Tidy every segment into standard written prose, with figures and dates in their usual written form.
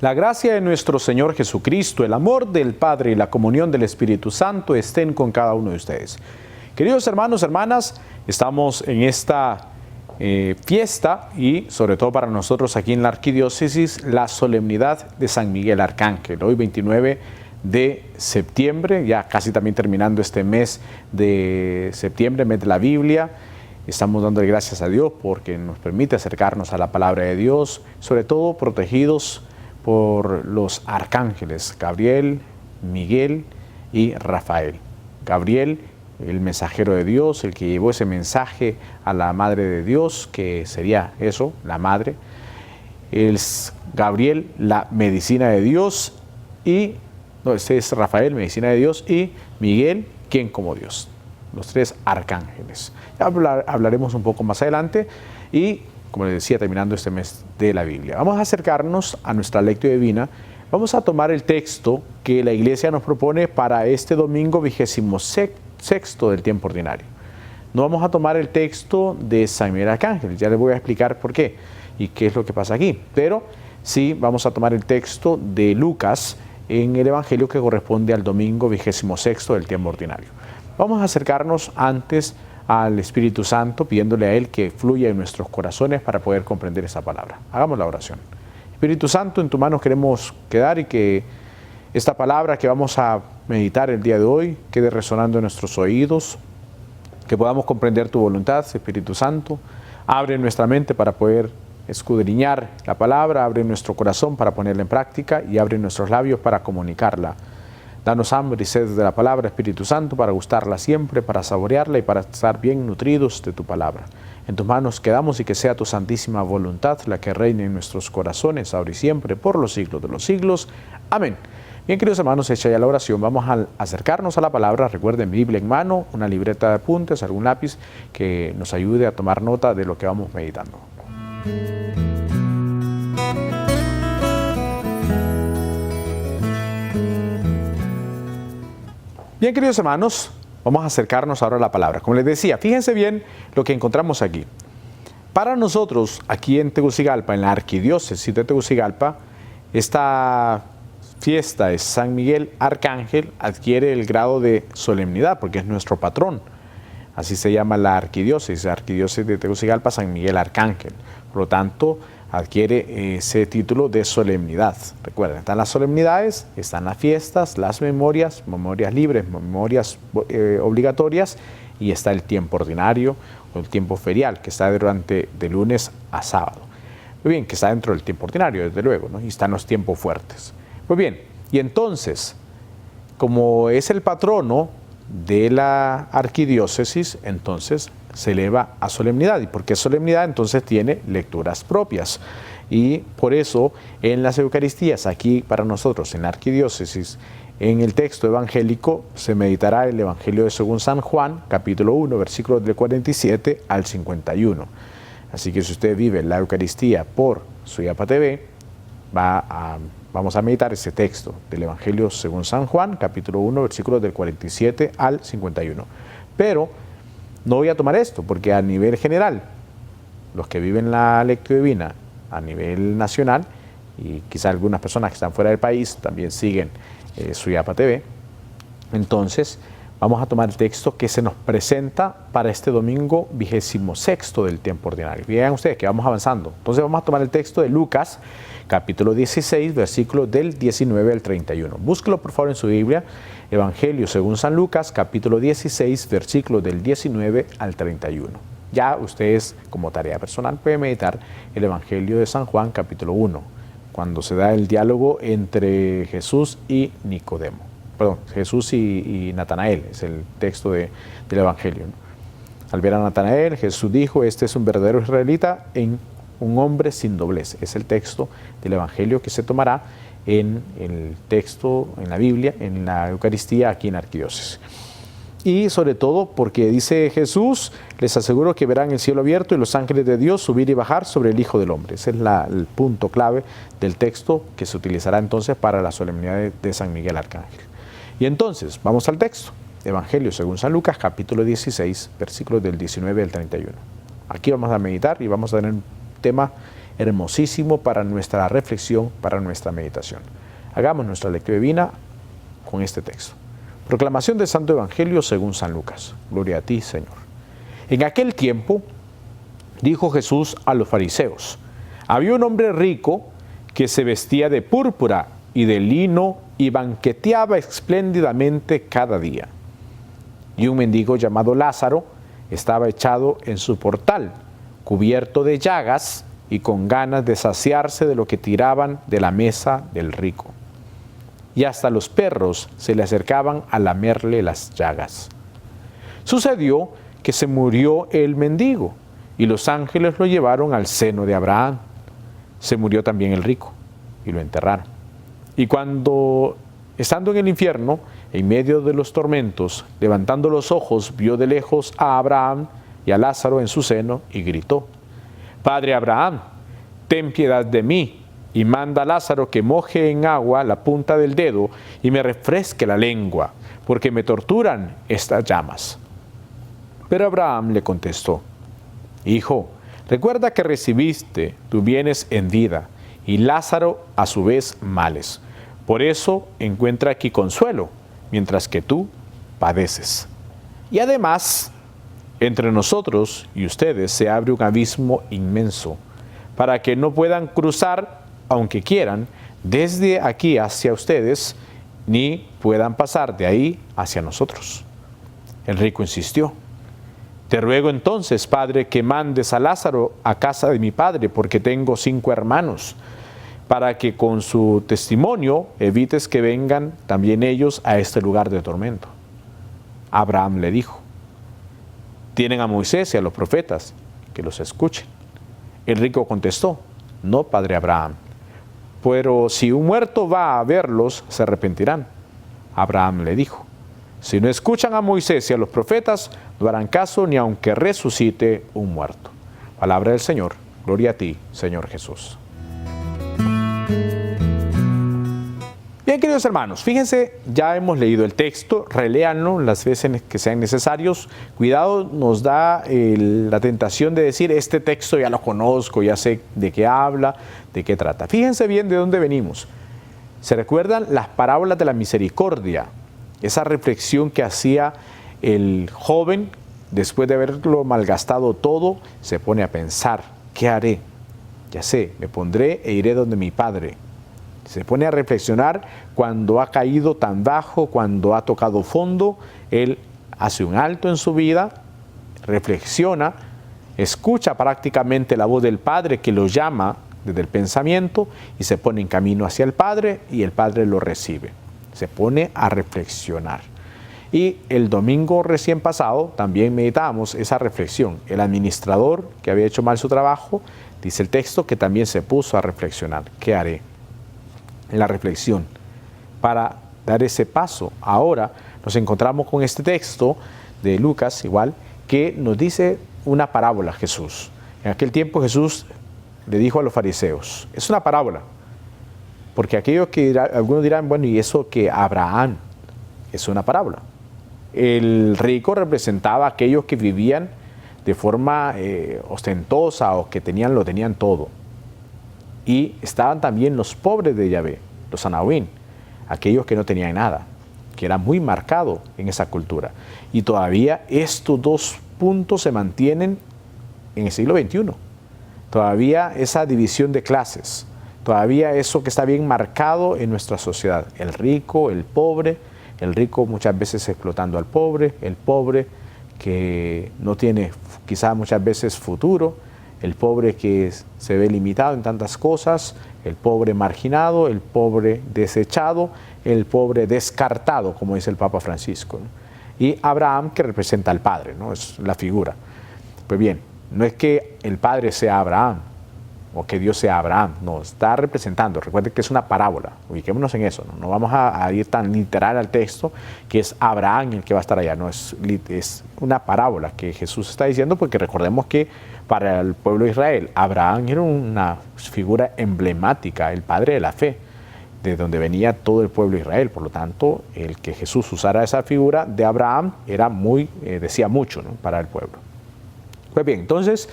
La gracia de nuestro Señor Jesucristo, el amor del Padre y la comunión del Espíritu Santo estén con cada uno de ustedes. Queridos hermanos, hermanas, estamos en esta fiesta y sobre todo para nosotros aquí en la Arquidiócesis, la solemnidad de San Miguel Arcángel. Hoy 29 de septiembre, ya casi también terminando este mes de septiembre, mes de la Biblia. Estamos dándole gracias a Dios porque nos permite acercarnos a la palabra de Dios, sobre todo protegidos por los arcángeles Gabriel, Miguel y Rafael. Gabriel, el mensajero de Dios, el que llevó ese mensaje a la Madre de Dios, que sería eso, la Madre. Es Gabriel, la medicina de Dios, y este es Rafael, medicina de Dios, y Miguel, quien como Dios. Los tres arcángeles. Ya hablaremos un poco más adelante y, como les decía, terminando este mes de la Biblia. Vamos a acercarnos a nuestra lectio divina. Vamos a tomar el texto que la Iglesia nos propone para este domingo 26º del tiempo ordinario. No vamos a tomar el texto de San Miguel Arcángel, ya les voy a explicar por qué y qué es lo que pasa aquí. Pero sí vamos a tomar el texto de Lucas en el Evangelio que corresponde al domingo 26º del tiempo ordinario. Vamos a acercarnos antes al Espíritu Santo, pidiéndole a Él que fluya en nuestros corazones para poder comprender esa palabra. Hagamos la oración. Espíritu Santo, en tu mano queremos quedar y que esta palabra que vamos a meditar el día de hoy quede resonando en nuestros oídos, que podamos comprender tu voluntad, Espíritu Santo. Abre nuestra mente para poder escudriñar la palabra, abre nuestro corazón para ponerla en práctica y abre nuestros labios para comunicarla. Danos hambre y sed de la palabra, Espíritu Santo, para gustarla siempre, para saborearla y para estar bien nutridos de tu palabra. En tus manos quedamos y que sea tu santísima voluntad la que reine en nuestros corazones, ahora y siempre, por los siglos de los siglos. Amén. Bien, queridos hermanos, hecha ya la oración, vamos a acercarnos a la palabra. Recuerden, Biblia en mano, una libreta de apuntes, algún lápiz que nos ayude a tomar nota de lo que vamos meditando. Bien, queridos hermanos, vamos a acercarnos ahora a la palabra. Como les decía, fíjense bien lo que encontramos aquí. Para nosotros, aquí en Tegucigalpa, en la Arquidiócesis de Tegucigalpa, esta fiesta de San Miguel Arcángel adquiere el grado de solemnidad porque es nuestro patrón. Así se llama la Arquidiócesis de Tegucigalpa, San Miguel Arcángel. Por lo tanto, adquiere ese título de solemnidad. Recuerden, están las solemnidades, están las fiestas, las memorias libres, memorias obligatorias, y está el tiempo ordinario o el tiempo ferial, que está durante de lunes a sábado. Muy bien, que está dentro del tiempo ordinario, desde luego, ¿no? Y están los tiempos fuertes. Muy bien, y entonces, como es el patrono de la arquidiócesis, entonces se eleva a solemnidad. ¿Y por qué solemnidad? Entonces tiene lecturas propias. Y por eso en las Eucaristías, aquí para nosotros en la arquidiócesis, en el texto evangélico se meditará el Evangelio de según San Juan, capítulo 1, versículos del 47 al 51. Así que si usted vive la Eucaristía por Suyapa TV, vamos a meditar ese texto del Evangelio según San Juan, capítulo 1, versículos del 47 al 51. Pero no voy a tomar esto porque a nivel general, los que viven la lectio divina a nivel nacional, y quizá algunas personas que están fuera del país también siguen Suyapa TV, entonces vamos a tomar el texto que se nos presenta para este domingo 26º del tiempo ordinario. Vean ustedes que vamos avanzando. Entonces vamos a tomar el texto de Lucas, capítulo 16, versículos del 19 al 31. Búsquelo por favor en su Biblia, Evangelio según San Lucas, capítulo 16, versículos del 19 al 31. Ya ustedes, como tarea personal, pueden meditar el Evangelio de San Juan, capítulo 1, cuando se da el diálogo entre Jesús y Nicodemo. Perdón, Jesús y Natanael, es el texto del Evangelio, ¿no? Al ver a Natanael, Jesús dijo, este es un verdadero israelita, un hombre sin doblez. Es el texto del Evangelio que se tomará en el texto, en la Biblia, en la Eucaristía, aquí en la Arquidiócesis. Y sobre todo porque dice Jesús, les aseguro que verán el cielo abierto y los ángeles de Dios subir y bajar sobre el Hijo del Hombre. Ese es el punto clave del texto que se utilizará entonces para la solemnidad de San Miguel Arcángel. Y entonces, vamos al texto. Evangelio según San Lucas, capítulo 16, versículos del 19 al 31. Aquí vamos a meditar y vamos a tener un tema hermosísimo para nuestra reflexión, para nuestra meditación. Hagamos nuestra lectura divina con este texto. Proclamación del Santo Evangelio según San Lucas. Gloria a ti, Señor. En aquel tiempo, dijo Jesús a los fariseos: había un hombre rico que se vestía de púrpura y de lino y banqueteaba espléndidamente cada día. Y un mendigo llamado Lázaro estaba echado en su portal, cubierto de llagas y con ganas de saciarse de lo que tiraban de la mesa del rico. Y hasta los perros se le acercaban a lamerle las llagas. Sucedió que se murió el mendigo, y los ángeles lo llevaron al seno de Abraham. Se murió también el rico, y lo enterraron. Y cuando, estando en el infierno, en medio de los tormentos, levantando los ojos, vio de lejos a Abraham y a Lázaro en su seno, y gritó: Padre Abraham, ten piedad de mí, y manda a Lázaro que moje en agua la punta del dedo y me refresque la lengua, porque me torturan estas llamas. Pero Abraham le contestó: Hijo, recuerda que recibiste tus bienes en vida, y Lázaro a su vez males. Por eso encuentra aquí consuelo, mientras que tú padeces. Y además, entre nosotros y ustedes se abre un abismo inmenso, para que no puedan cruzar, aunque quieran, desde aquí hacia ustedes, ni puedan pasar de ahí hacia nosotros. El rico insistió: Te ruego entonces, Padre, que mandes a Lázaro a casa de mi padre, porque tengo 5 hermanos, para que con su testimonio evites que vengan también ellos a este lugar de tormento. Abraham le dijo: Tienen a Moisés y a los profetas, que los escuchen. El rico contestó: No, Padre Abraham, pero si un muerto va a verlos, se arrepentirán. Abraham le dijo: Si no escuchan a Moisés y a los profetas, no harán caso ni aunque resucite un muerto. Palabra del Señor. Gloria a ti, Señor Jesús. Bien, queridos hermanos, fíjense, ya hemos leído el texto, reléanlo las veces que sean necesarios. Cuidado, nos da la tentación de decir: este texto ya lo conozco, ya sé de qué habla, de qué trata. Fíjense bien de dónde venimos. ¿Se recuerdan las parábolas de la misericordia? Esa reflexión que hacía el joven después de haberlo malgastado todo, se pone a pensar: ¿qué haré? Ya sé, me pondré e iré donde mi padre. Se pone a reflexionar cuando ha caído tan bajo, cuando ha tocado fondo. Él hace un alto en su vida, reflexiona, escucha prácticamente la voz del Padre que lo llama desde el pensamiento y se pone en camino hacia el Padre y el Padre lo recibe. Se pone a reflexionar. Y el domingo recién pasado también meditamos esa reflexión. El administrador que había hecho mal su trabajo, dice el texto, que también se puso a reflexionar. ¿Qué haré? La reflexión para dar ese paso. Ahora nos encontramos con este texto de Lucas, igual, que nos dice una parábola Jesús. En aquel tiempo Jesús le dijo a los fariseos: es una parábola, porque algunos dirán: bueno, ¿y eso que Abraham? Es una parábola. El rico representaba a aquellos que vivían de forma ostentosa o que lo tenían todo. Y estaban también los pobres de Yahvé, los anahuín, aquellos que no tenían nada, que era muy marcado en esa cultura. Y todavía estos dos puntos se mantienen en el siglo XXI. Todavía esa división de clases, todavía eso que está bien marcado en nuestra sociedad. El rico muchas veces explotando al pobre, el pobre que no tiene quizás muchas veces futuro, el pobre que se ve limitado en tantas cosas, el pobre marginado, el pobre desechado, el pobre descartado, como dice el Papa Francisco, ¿no? Y Abraham, que representa al Padre, ¿no? Es la figura. Pues bien, no es que el Padre sea Abraham o que Dios sea Abraham, no, está representando. Recuerden que es una parábola, ubiquémonos en eso, no vamos a ir tan literal al texto que es Abraham el que va a estar allá, no, es una parábola que Jesús está diciendo, porque recordemos que para el pueblo de Israel Abraham era una figura emblemática, el padre de la fe, de donde venía todo el pueblo de Israel. Por lo tanto, el que Jesús usara esa figura de Abraham era decía mucho, ¿no?, para el pueblo. Pues bien, entonces,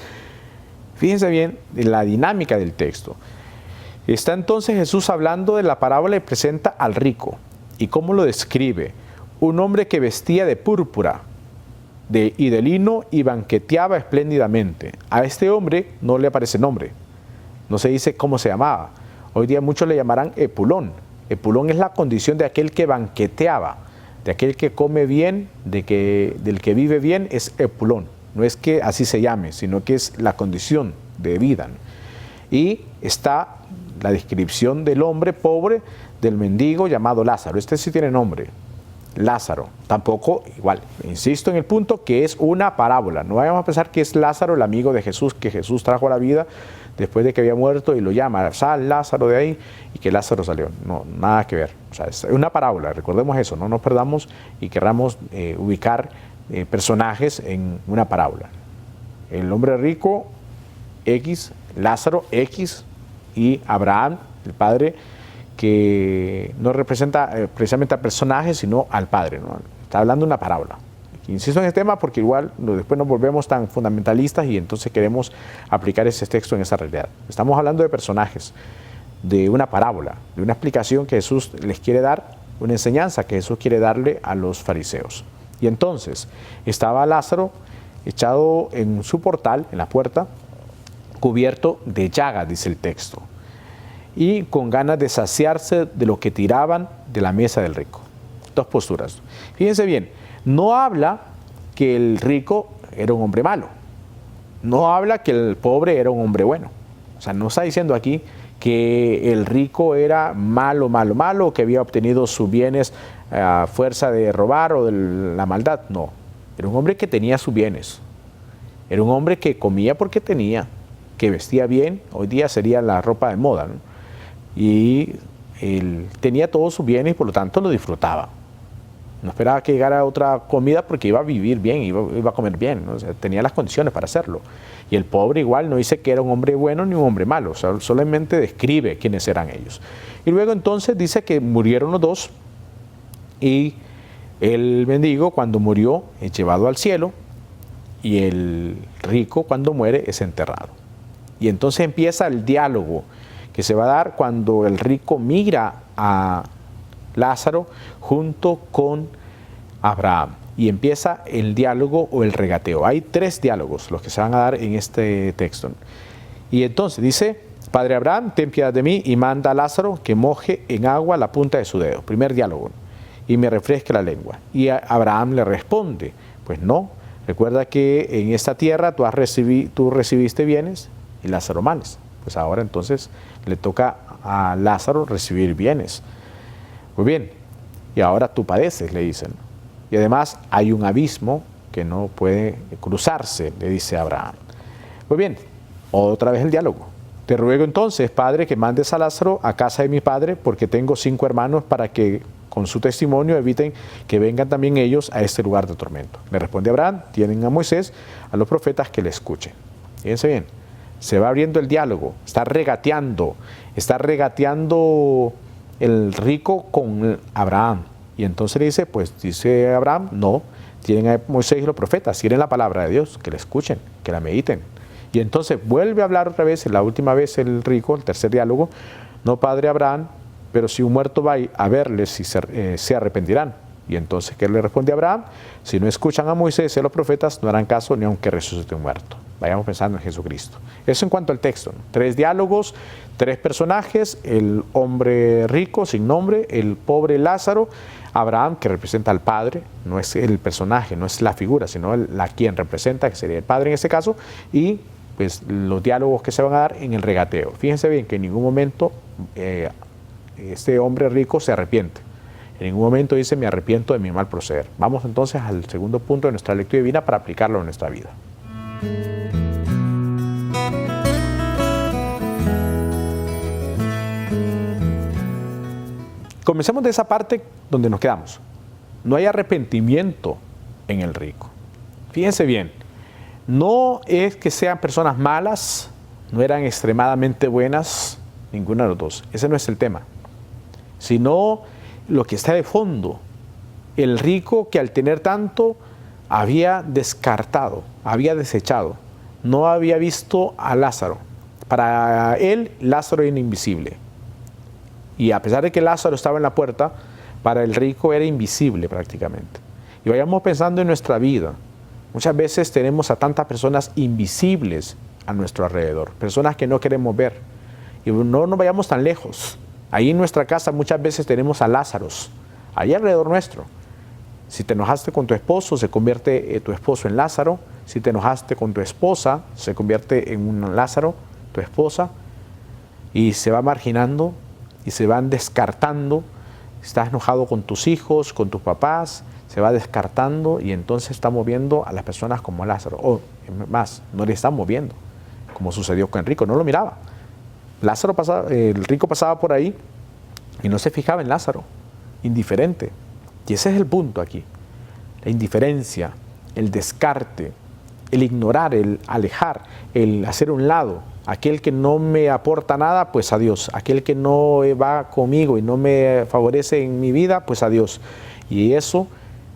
Fíjense bien la dinámica del texto. Está entonces Jesús hablando de la parábola y presenta al rico. ¿Y cómo lo describe? Un hombre que vestía de púrpura y de lino y banqueteaba espléndidamente. A este hombre no le aparece nombre. No se dice cómo se llamaba. Hoy día muchos le llamarán Epulón. Epulón es la condición de aquel que banqueteaba, de aquel que come bien, del que vive bien, es Epulón. No es que así se llame, sino que es la condición de vida. Y está la descripción del hombre pobre, del mendigo llamado Lázaro. Este sí tiene nombre, Lázaro. Tampoco, igual, insisto en el punto que es una parábola. No vayamos a pensar que es Lázaro el amigo de Jesús, que Jesús trajo a la vida después de que había muerto y lo llama, sal Lázaro de ahí, y que Lázaro salió. No, nada que ver. O sea, es una parábola, recordemos eso, no nos perdamos y querramos ubicar personajes en una parábola. El hombre rico, X, Lázaro, X, y Abraham, el padre, que no representa precisamente al personaje, sino al padre, ¿no? Está hablando de una parábola. Insisto en este tema porque igual después nos volvemos tan fundamentalistas y entonces queremos aplicar ese texto en esa realidad. Estamos hablando de personajes, de una parábola, de una explicación que Jesús les quiere dar, una enseñanza que Jesús quiere darle a los fariseos. Y entonces estaba Lázaro echado en su portal, en la puerta, cubierto de llagas, dice el texto, y con ganas de saciarse de lo que tiraban de la mesa del rico. Dos posturas. Fíjense bien, no habla que el rico era un hombre malo, no habla que el pobre era un hombre bueno. O sea, no está diciendo aquí que el rico era malo, o que había obtenido sus bienes a fuerza de robar o de la maldad. No, era un hombre que tenía sus bienes, era un hombre que comía porque tenía, que vestía bien, hoy día sería la ropa de moda, ¿no? Y él tenía todos sus bienes y por lo tanto lo disfrutaba. No esperaba que llegara otra comida porque iba a vivir bien, iba a comer bien, ¿no? O sea, tenía las condiciones para hacerlo. Y el pobre igual no dice que era un hombre bueno ni un hombre malo, o sea, solamente describe quiénes eran ellos. Y luego entonces dice que murieron los dos y el mendigo cuando murió es llevado al cielo y el rico cuando muere es enterrado. Y entonces empieza el diálogo que se va a dar cuando el rico mira a Lázaro junto con Abraham. Y empieza el diálogo o el regateo. Hay tres diálogos los que se van a dar en este texto. Y entonces dice, Padre Abraham, ten piedad de mí y manda a Lázaro que moje en agua la punta de su dedo. Primer diálogo. Y me refresque la lengua. Y Abraham le responde, pues no, recuerda que en esta tierra tú recibiste bienes y Lázaro males. Pues ahora entonces le toca a Lázaro recibir bienes. Muy bien, y ahora tú padeces, le dicen. Y además hay un abismo que no puede cruzarse, le dice Abraham. Muy bien, otra vez el diálogo. Te ruego entonces, Padre, que mandes a Lázaro a casa de mi padre, porque tengo 5 hermanos para que con su testimonio eviten que vengan también ellos a este lugar de tormento. Le responde Abraham, tienen a Moisés, a los profetas que le escuchen. Fíjense bien, se va abriendo el diálogo, está regateando el rico con Abraham. Y entonces le dice, pues dice Abraham, no, tienen a Moisés y los profetas, quieren la palabra de Dios, que la escuchen, que la mediten. Y entonces vuelve a hablar otra vez, la última vez el rico, el tercer diálogo, no, Padre Abraham, pero si un muerto va a verles, si se arrepentirán. Y entonces, ¿qué le responde Abraham? Si no escuchan a Moisés y a los profetas, no harán caso ni aunque resucite un muerto. Vayamos pensando en Jesucristo. Eso en cuanto al texto, ¿no? 3 diálogos, 3 personajes, el hombre rico sin nombre, el pobre Lázaro, Abraham, que representa al padre, no es el personaje, no es la figura, sino la quien representa, que sería el padre en este caso, y pues los diálogos que se van a dar en el regateo. Fíjense bien que en ningún momento este hombre rico se arrepiente. En ningún momento dice, me arrepiento de mi mal proceder. Vamos entonces al segundo punto de nuestra lectura divina para aplicarlo en nuestra vida. Comencemos de esa parte donde nos quedamos. No hay arrepentimiento en el rico. Fíjense bien, no es que sean personas malas, no eran extremadamente buenas, ninguna de los dos. Ese no es el tema. Sino lo que está de fondo, el rico que al tener tanto había descartado, había desechado no había visto a Lázaro. Para él, Lázaro era invisible. Y a pesar de que Lázaro estaba en la puerta, para el rico era invisible prácticamente. Y vayamos pensando en nuestra vida. Muchas veces tenemos a tantas personas invisibles a nuestro alrededor, personas que no queremos ver. Y no nos vayamos tan lejos. Ahí en nuestra casa muchas veces tenemos a Lázaros, ahí alrededor nuestro. Si te enojaste con tu esposo, se convierte tu esposo en Lázaro. Si te enojaste con tu esposa, se convierte en un Lázaro, tu esposa. Y se va marginando y se van descartando. Estás enojado con tus hijos, con tus papás, se va descartando y entonces estamos viendo a las personas como Lázaro. O más, no le estamos viendo, como sucedió con Enrico, no lo miraba. Lázaro pasaba, el rico pasaba por ahí y no se fijaba en Lázaro, indiferente. Y ese es el punto aquí, la indiferencia, el descarte, el ignorar, el alejar, el hacer un lado. Aquel que no me aporta nada, pues adiós. Aquel que no va conmigo y no me favorece en mi vida, pues adiós. Y eso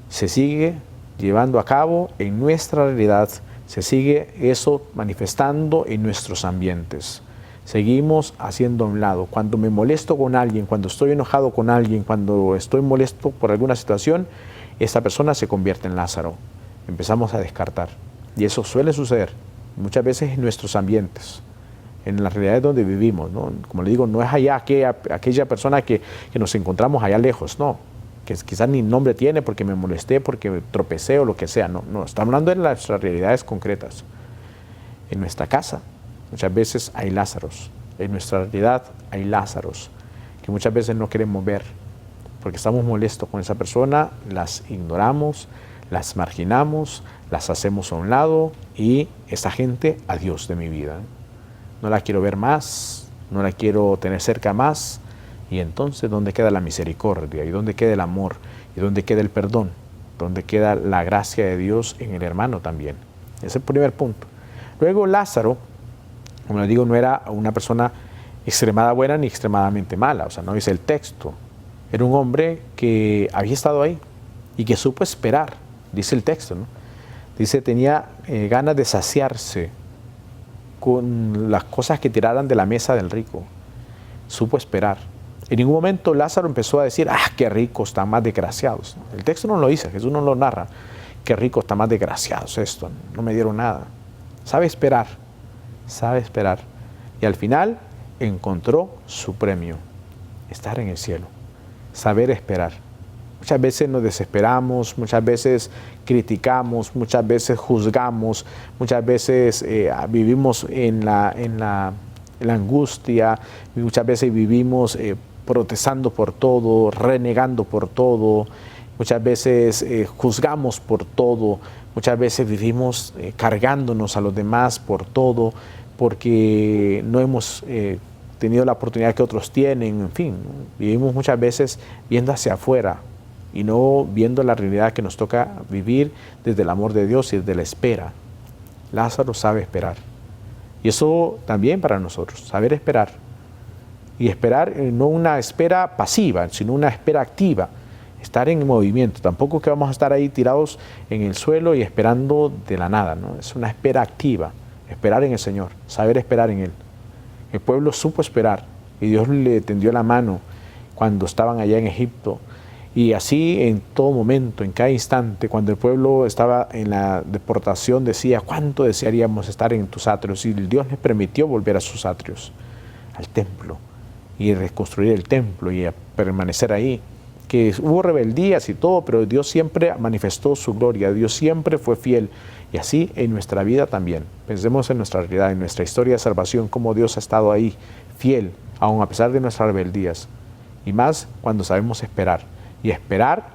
se sigue llevando a cabo en nuestra realidad, se sigue eso manifestando en nuestros ambientes. Seguimos haciendo a un lado. Cuando me molesto con alguien, cuando estoy enojado con alguien, cuando estoy molesto por alguna situación, esta persona se convierte en Lázaro. Empezamos a descartar. Y eso suele suceder muchas veces en nuestros ambientes, en las realidades donde vivimos, ¿no? Como le digo, no es allá aquella persona que nos encontramos allá lejos, no, que quizás ni nombre tiene porque me molesté, porque me tropecé o lo que sea, no, estamos hablando de nuestras realidades concretas. En nuestra casa muchas veces hay Lázaros, en nuestra realidad hay Lázaros, que muchas veces no queremos ver, porque estamos molestos con esa persona, las ignoramos, las marginamos, las hacemos a un lado y esa gente, adiós de mi vida. No la quiero ver más, no la quiero tener cerca más. Y entonces, ¿dónde queda la misericordia? ¿Y dónde queda el amor? ¿Y dónde queda el perdón? ¿Dónde queda la gracia de Dios en el hermano también? Ese es el primer punto. Luego Lázaro, como les digo, no era una persona extremadamente buena ni extremadamente mala. O sea, no dice el texto. Era un hombre que había estado ahí y que supo esperar, dice el texto, ¿no? Dice, tenía ganas de saciarse con las cosas que tiraran de la mesa del rico. Supo esperar. En ningún momento Lázaro empezó a decir, qué ricos, están más desgraciados. El texto no lo dice, Jesús no lo narra. Qué ricos, están más desgraciados esto, no me dieron nada. Sabe esperar, sabe esperar. Y al final encontró su premio, estar en el cielo, saber esperar. Muchas veces nos desesperamos, muchas veces criticamos, muchas veces juzgamos, muchas veces vivimos en la angustia, muchas veces vivimos protestando por todo, renegando por todo, muchas veces juzgamos por todo, muchas veces vivimos cargándonos a los demás por todo, porque no hemos tenido la oportunidad que otros tienen, en fin, vivimos muchas veces viendo hacia afuera y no viendo la realidad que nos toca vivir desde el amor de Dios y desde la espera. Lázaro sabe esperar. Y eso también para nosotros, saber esperar. Y esperar, no una espera pasiva, sino una espera activa. Estar en movimiento. Tampoco que vamos a estar ahí tirados en el suelo y esperando de la nada, ¿no? Es una espera activa. Esperar en el Señor, saber esperar en Él. El pueblo supo esperar y Dios le tendió la mano cuando estaban allá en Egipto. Y así en todo momento, en cada instante, cuando el pueblo estaba en la deportación, decía, ¿cuánto desearíamos estar en tus atrios? Y Dios les permitió volver a sus atrios, al templo, y reconstruir el templo y a permanecer ahí. Que hubo rebeldías y todo, pero Dios siempre manifestó su gloria, Dios siempre fue fiel. Y así en nuestra vida también. Pensemos en nuestra realidad, en nuestra historia de salvación, cómo Dios ha estado ahí, fiel, aun a pesar de nuestras rebeldías. Y más cuando sabemos esperar. Y esperar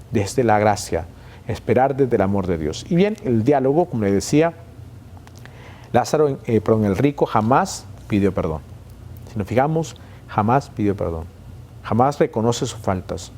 desde la gracia, esperar desde el amor de Dios. Y bien, el diálogo, como le decía, el rico jamás pidió perdón. Si nos fijamos, jamás pidió perdón. Jamás reconoce sus faltas.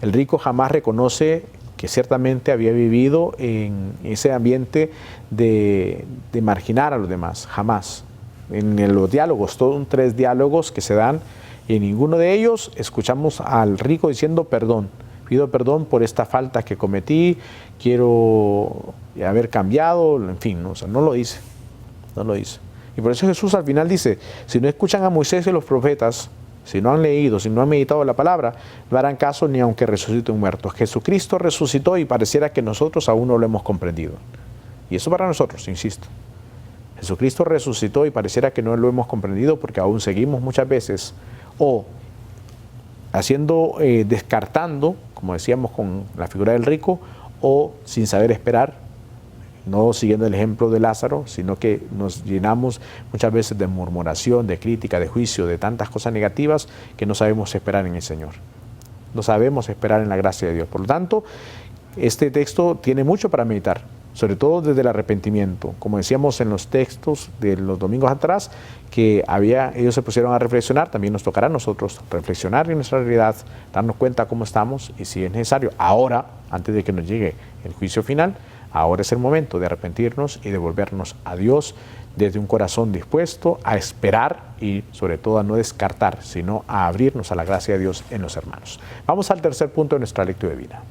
El rico jamás reconoce que ciertamente había vivido en ese ambiente de marginar a los demás. Jamás. En los diálogos, son 3 diálogos que se dan, y en ninguno de ellos escuchamos al rico diciendo perdón. Pido perdón por esta falta que cometí, quiero haber cambiado, en fin, ¿no? O sea, no lo dice. no lo hizo. Y por eso Jesús al final dice, si no escuchan a Moisés y los profetas, si no han leído, si no han meditado la palabra, no harán caso ni aunque resucite un muerto. Jesucristo resucitó y pareciera que nosotros aún no lo hemos comprendido. Y eso para nosotros, insisto. Jesucristo resucitó y pareciera que no lo hemos comprendido porque aún seguimos muchas veces o descartando, como decíamos con la figura del rico, o sin saber esperar, no siguiendo el ejemplo de Lázaro, sino que nos llenamos muchas veces de murmuración, de crítica, de juicio, de tantas cosas negativas que no sabemos esperar en el Señor. No sabemos esperar en la gracia de Dios. Por lo tanto, este texto tiene mucho para meditar, sobre todo desde el arrepentimiento. Como decíamos en los textos de los domingos atrás, que ellos se pusieron a reflexionar, también nos tocará a nosotros reflexionar en nuestra realidad, darnos cuenta cómo estamos y si es necesario, ahora, antes de que nos llegue el juicio final, ahora es el momento de arrepentirnos y de volvernos a Dios desde un corazón dispuesto a esperar y sobre todo a no descartar, sino a abrirnos a la gracia de Dios en los hermanos. Vamos al tercer punto de nuestra lectura de vida.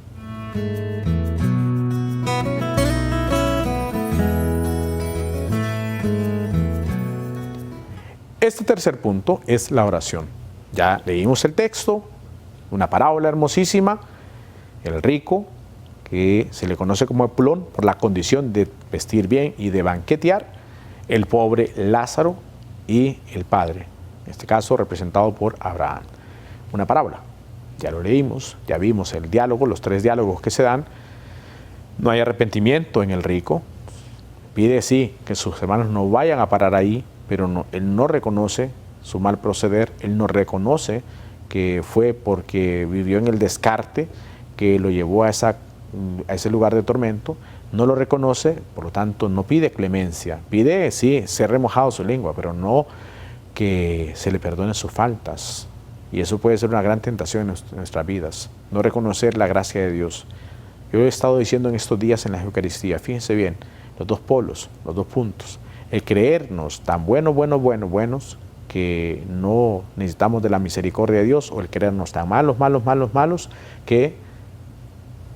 Este tercer punto es la oración. Ya leímos el texto, una parábola hermosísima, el rico, que se le conoce como Eplón por la condición de vestir bien y de banquetear, el pobre Lázaro y el padre, en este caso representado por Abraham. Una parábola, ya lo leímos, ya vimos el diálogo, los tres diálogos que se dan. No hay arrepentimiento en el rico, pide sí que sus hermanos no vayan a parar ahí, pero él no reconoce su mal proceder, él no reconoce que fue porque vivió en el descarte que lo llevó a ese lugar de tormento, no lo reconoce, por lo tanto no pide clemencia, pide sí ser remojado su lengua, pero no que se le perdone sus faltas. Y eso puede ser una gran tentación en nuestras vidas, no reconocer la gracia de Dios. Yo he estado diciendo en estos días en la Eucaristía, fíjense bien, los dos polos, los dos puntos. El creernos tan buenos, que no necesitamos de la misericordia de Dios, o el creernos tan malos, que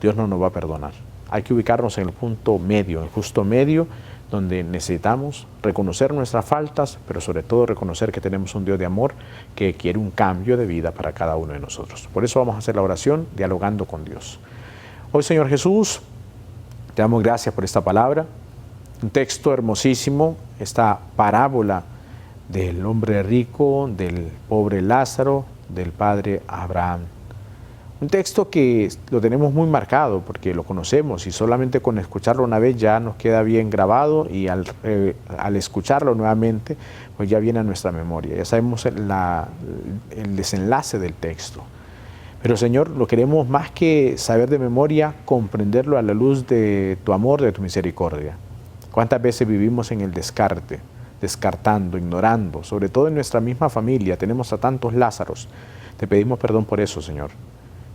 Dios no nos va a perdonar. Hay que ubicarnos en el punto medio, el justo medio, donde necesitamos reconocer nuestras faltas, pero sobre todo reconocer que tenemos un Dios de amor que quiere un cambio de vida para cada uno de nosotros. Por eso vamos a hacer la oración dialogando con Dios. Hoy, Señor Jesús, te damos gracias por esta palabra, un texto hermosísimo, esta parábola del hombre rico, del pobre Lázaro, del padre Abraham. Un texto que lo tenemos muy marcado porque lo conocemos y solamente con escucharlo una vez ya nos queda bien grabado y al escucharlo nuevamente pues ya viene a nuestra memoria. Ya sabemos el desenlace del texto. Pero Señor, lo queremos más que saber de memoria, comprenderlo a la luz de tu amor, de tu misericordia. ¿Cuántas veces vivimos en el descarte, descartando, ignorando? Sobre todo en nuestra misma familia tenemos a tantos Lázaros. Te pedimos perdón por eso, Señor,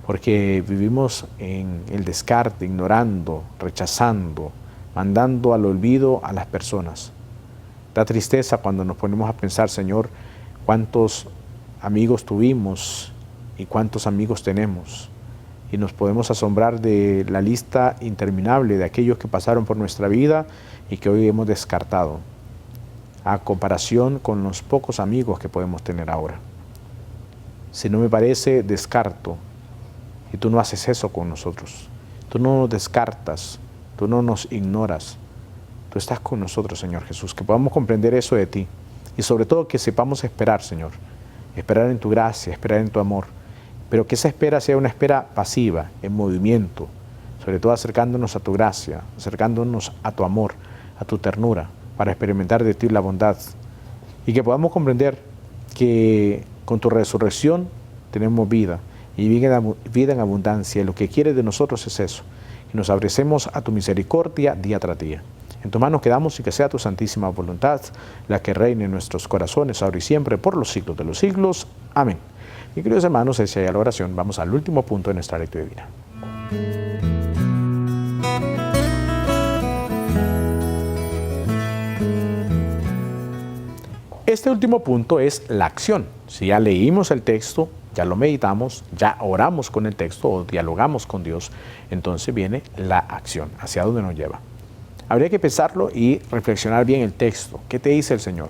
porque vivimos en el descarte, ignorando, rechazando, mandando al olvido a las personas. Da tristeza cuando nos ponemos a pensar, Señor, cuántos amigos tuvimos y cuántos amigos tenemos. Y nos podemos asombrar de la lista interminable de aquellos que pasaron por nuestra vida y que hoy hemos descartado, a comparación con los pocos amigos que podemos tener ahora. Si no me parece, descarto. Y tú no haces eso con nosotros. Tú no nos descartas, tú no nos ignoras. Tú estás con nosotros, Señor Jesús. Que podamos comprender eso de ti. Y sobre todo que sepamos esperar, Señor. Esperar en tu gracia, esperar en tu amor. Pero que esa espera sea una espera pasiva, en movimiento. Sobre todo acercándonos a tu gracia, acercándonos a tu amor, a tu ternura, para experimentar de ti la bondad. Y que podamos comprender que con tu resurrección tenemos vida. Y vida en abundancia. Y lo que quieres de nosotros es eso. Que nos abracemos a tu misericordia día tras día. En tus manos quedamos y que sea tu santísima voluntad la que reine en nuestros corazones, ahora y siempre, por los siglos de los siglos. Amén. Y queridos hermanos, esa es la oración. Vamos al último punto de nuestra lectura divina. Este último punto es la acción. Si ya leímos el texto, ya lo meditamos, ya oramos con el texto o dialogamos con Dios, entonces viene la acción. ¿Hacia dónde nos lleva? Habría que pensarlo y reflexionar bien el texto. ¿Qué te dice el Señor?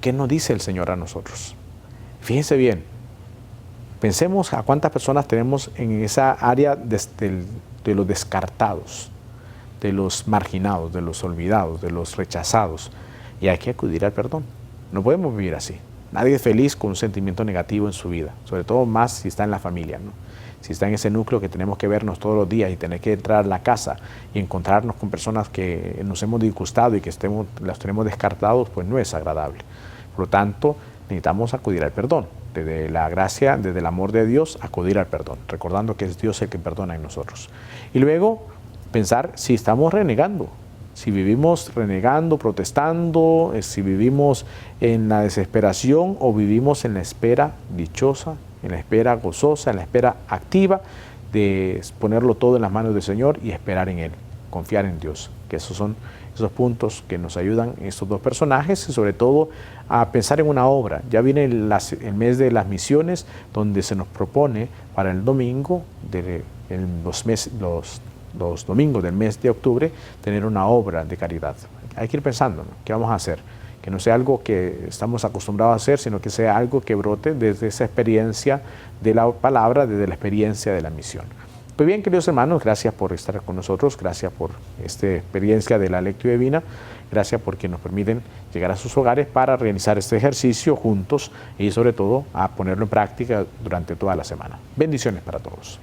¿Qué nos dice el Señor a nosotros? Fíjense bien, pensemos a cuántas personas tenemos en esa área de los descartados, de los marginados, de los olvidados, de los rechazados. Y hay que acudir al perdón. No podemos vivir así. Nadie es feliz con un sentimiento negativo en su vida, sobre todo más si está en la familia, ¿no? Si está en ese núcleo que tenemos que vernos todos los días y tener que entrar a la casa y encontrarnos con personas que nos hemos disgustado y que las tenemos descartados, pues no es agradable. Por lo tanto, necesitamos acudir al perdón. Desde la gracia, desde el amor de Dios, acudir al perdón, recordando que es Dios el que perdona en nosotros. Y luego, pensar si estamos renegando. Si vivimos renegando, protestando, si vivimos en la desesperación o vivimos en la espera dichosa, en la espera gozosa, en la espera activa de ponerlo todo en las manos del Señor y esperar en Él, confiar en Dios. Que esos son esos puntos que nos ayudan estos dos personajes y sobre todo a pensar en una obra. Ya viene el mes de las misiones, donde se nos propone para el domingo, los domingos del mes de octubre, tener una obra de caridad. Hay que ir pensando, ¿no? ¿Qué vamos a hacer? Que no sea algo que estamos acostumbrados a hacer, sino que sea algo que brote desde esa experiencia de la palabra, desde la experiencia de la misión. Pues bien, queridos hermanos, gracias por estar con nosotros, gracias por esta experiencia de la Lectio Divina, gracias porque nos permiten llegar a sus hogares para realizar este ejercicio juntos y sobre todo a ponerlo en práctica durante toda la semana. Bendiciones para todos.